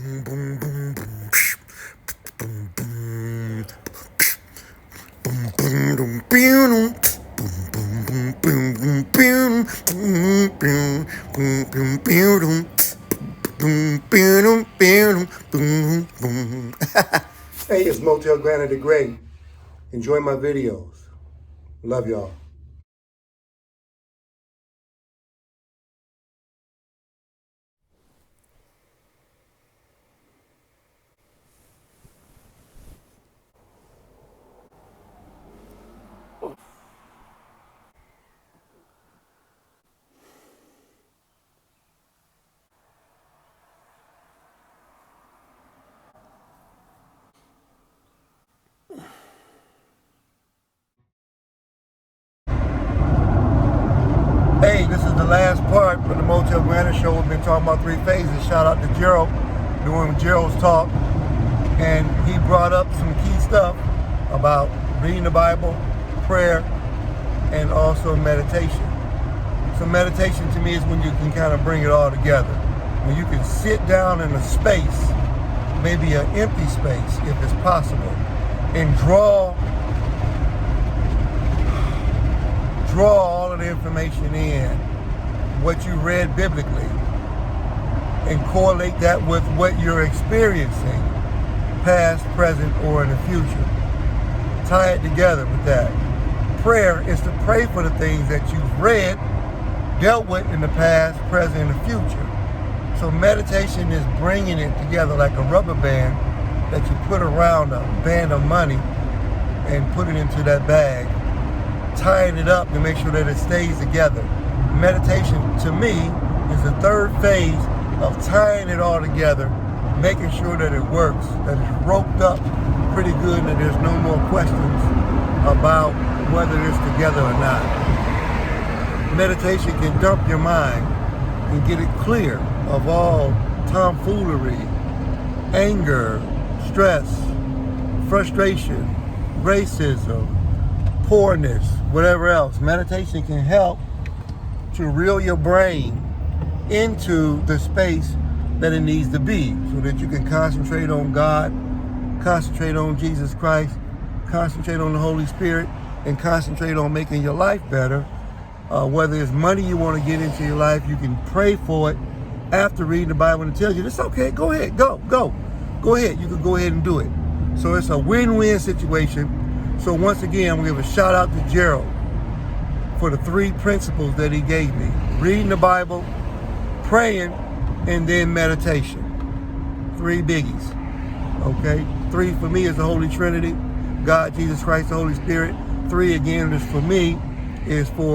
boom, boom, boom, boom, boom, boom, boom, boom, boom, boom, Hey, it's Motell Granite the Great. Enjoy my videos. Love y'all. Hey, this is the last part of the Motell Granite show. We've been talking about 3 phases. Shout out to Gerald doing Gerald's talk. And he brought up some key stuff about reading the Bible, prayer, and also meditation. So meditation to me is when you can kind of bring it all together. When you can sit down in a space, maybe an empty space if it's possible, and draw all of the information in, what you read biblically, and correlate that with what you're experiencing, past, present, or in the future. Tie it together with that. Prayer is to pray for the things that you've read, dealt with in the past, present, and the future. So meditation is bringing it together like a rubber band that you put around a band of money and put it into that bag, tying it up to make sure that it stays together. Meditation, to me, is the 3rd phase of tying it all together, making sure that it works, that it's roped up pretty good, and that there's no more questions about whether it's together or not. Meditation can dump your mind and get it clear of all tomfoolery, anger, stress, frustration, racism, poorness, whatever else. Meditation can help to reel your brain into the space that it needs to be so that you can concentrate on God, concentrate on Jesus Christ, concentrate on the Holy Spirit, and concentrate on making your life better. Whether it's money you want to get into your life, you can pray for it after reading the Bible and it tells you, it's okay, go ahead, go ahead. You can go ahead and do it. So it's a win-win situation. So once again, we give a shout out to Gerald for the 3 principles that he gave me. Reading the Bible, praying, and then meditation. 3 biggies, okay? 3 for me is the Holy Trinity, God, Jesus Christ, the Holy Spirit. 3 again is for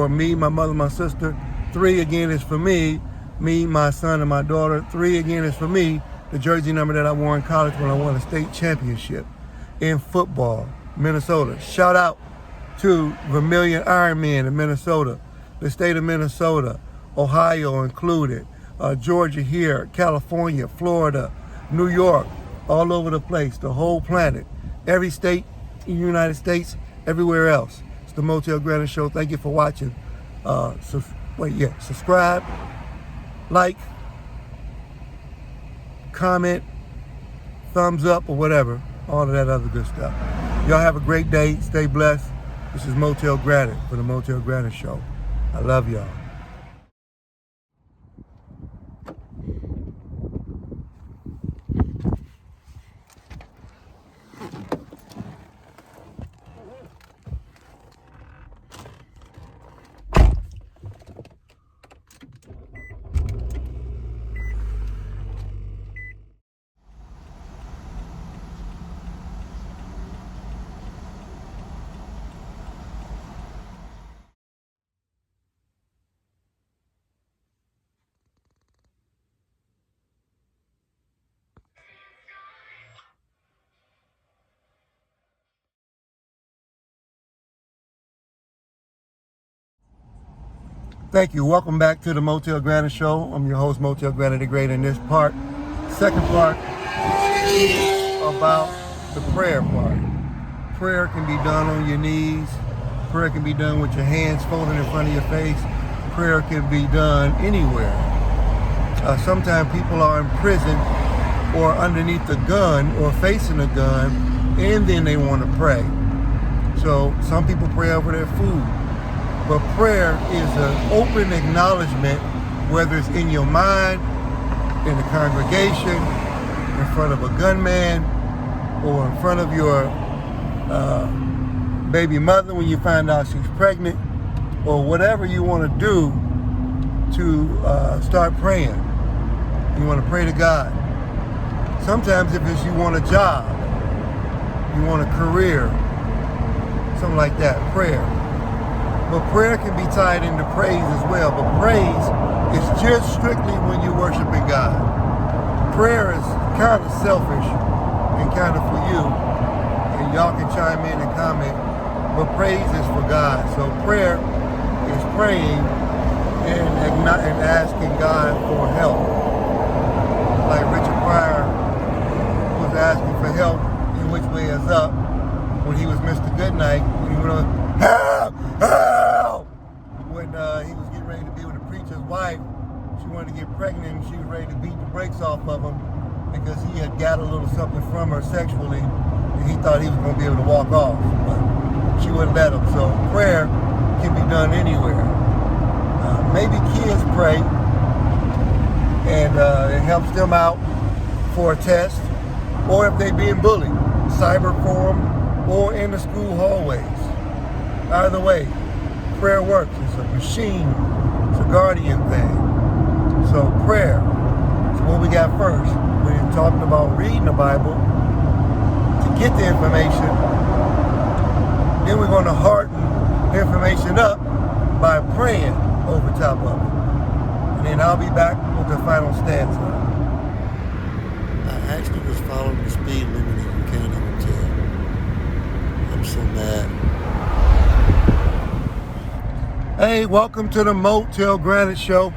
me, my mother, my sister. 3 again is for me, my son, and my daughter. 3 again is for me, the jersey number that I wore in college when I won a state championship in football, Minnesota. Shout out to Vermilion Ironman in Minnesota, the state of Minnesota, Ohio included, Georgia here, California, Florida, New York, all over the place, the whole planet, every state in the United States, everywhere else. It's the Motell Granite Show. Thank you for watching. Subscribe, like, comment, thumbs up, or whatever, all of that other good stuff. Y'all have a great day. Stay blessed. This is Motell Granite for the Motell Granite Show. I love y'all. Thank you. Welcome back to the Motell Granite Show. I'm your host, Motell Granite the Great. In this part, second part, about the prayer part. Prayer can be done on your knees. Prayer can be done with your hands folded in front of your face. Prayer can be done anywhere. Sometimes people are in prison or underneath the gun or facing a gun, and then they want to pray. So some people pray over their food. But prayer is an open acknowledgement, whether it's in your mind, in the congregation, in front of a gunman, or in front of your baby mother when you find out she's pregnant, or whatever you want to do to start praying. You want to pray to God. Sometimes if it's you want a job, you want a career, something like that, prayer. But prayer can be tied into praise as well. But praise is just strictly when you're worshiping God. Prayer is kind of selfish and kind of for you. And y'all can chime in and comment. But praise is for God. So prayer is praying and asking God for help. Like Richard Pryor was asking for help in Which Way Is Up when he was Mr. Goodnight, when he went on, help, help! When he was getting ready to be with the preacher's wife, she wanted to get pregnant and she was ready to beat the brakes off of him because he had got a little something from her sexually and he thought he was going to be able to walk off. But she wouldn't let him. So prayer can be done anywhere. Maybe kids pray and it helps them out for a test, or if they're being bullied, cyber forum, or in the school hallways. Either way, prayer works. It's a machine. It's a guardian thing. So prayer. So what we got first? We're talking about reading the Bible to get the information. Then we're going to harden the information up by praying over top of it. And then I'll be back with the final stanza. I actually was following the speed limit and you can't even tell. I'm so mad. Hey, welcome to the Motell Granite Show.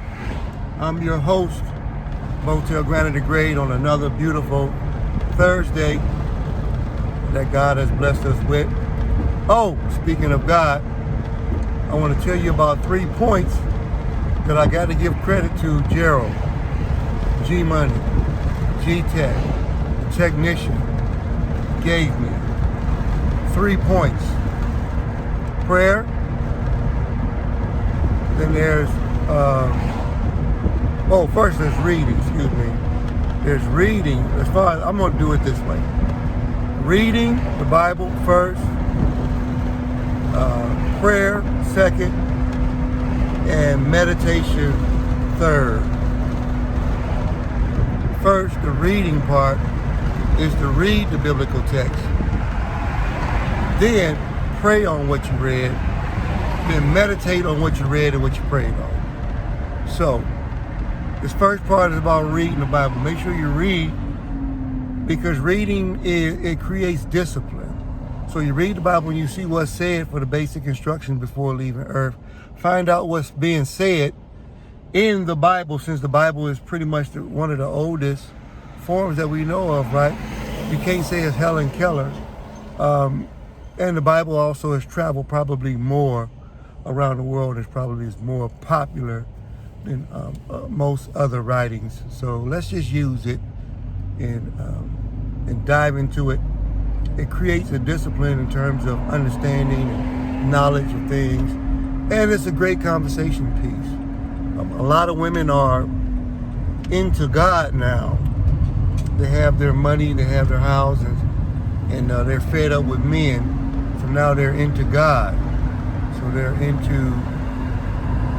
I'm your host, Motell Granite the Great, on another beautiful Thursday that God has blessed us with. Oh, speaking of God, I want to tell you about 3 points that I got to give credit to Gerald, G-Money, G-Tech, the technician, gave me. 3 points. Prayer. Then there's, first there's reading, excuse me. There's reading, as far as, I'm going to do it this way. Reading the Bible first, prayer second, and meditation third. First, the reading part is to read the biblical text. Then pray on what you read. Then meditate on what you read and what you prayed on. So, this first part is about reading the Bible. Make sure you read, because reading it creates discipline. So you read the Bible and you see what's said for the basic instructions before leaving earth. Find out what's being said in the Bible, since the Bible is pretty much one of the oldest forms that we know of, right? You can't say it's Helen Keller. And the Bible also has traveled probably more around the world. It's probably more popular than most other writings. So let's just use it and dive into it. It creates a discipline in terms of understanding and knowledge of things. And it's a great conversation piece. A lot of women are into God now. They have their money, they have their houses, and they're fed up with men. So now they're into God. So they're into,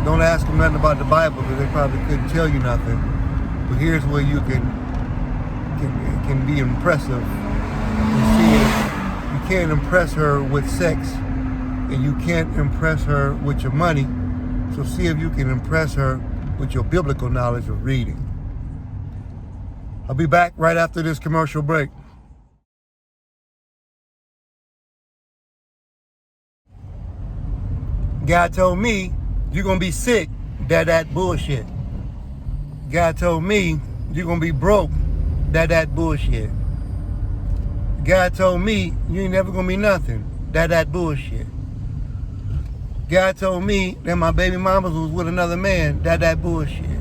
don't ask them nothing about the Bible because they probably couldn't tell you nothing. But here's where you can be impressive. You see it, you can't impress her with sex, and you can't impress her with your money. So see if you can impress her with your biblical knowledge of reading. I'll be back right after this commercial break. God told me you're gonna be sick. That bullshit. God told me you're gonna be broke. That bullshit. God told me you ain't never gonna be nothing. That bullshit. God told me that my baby mamas was with another man. That bullshit.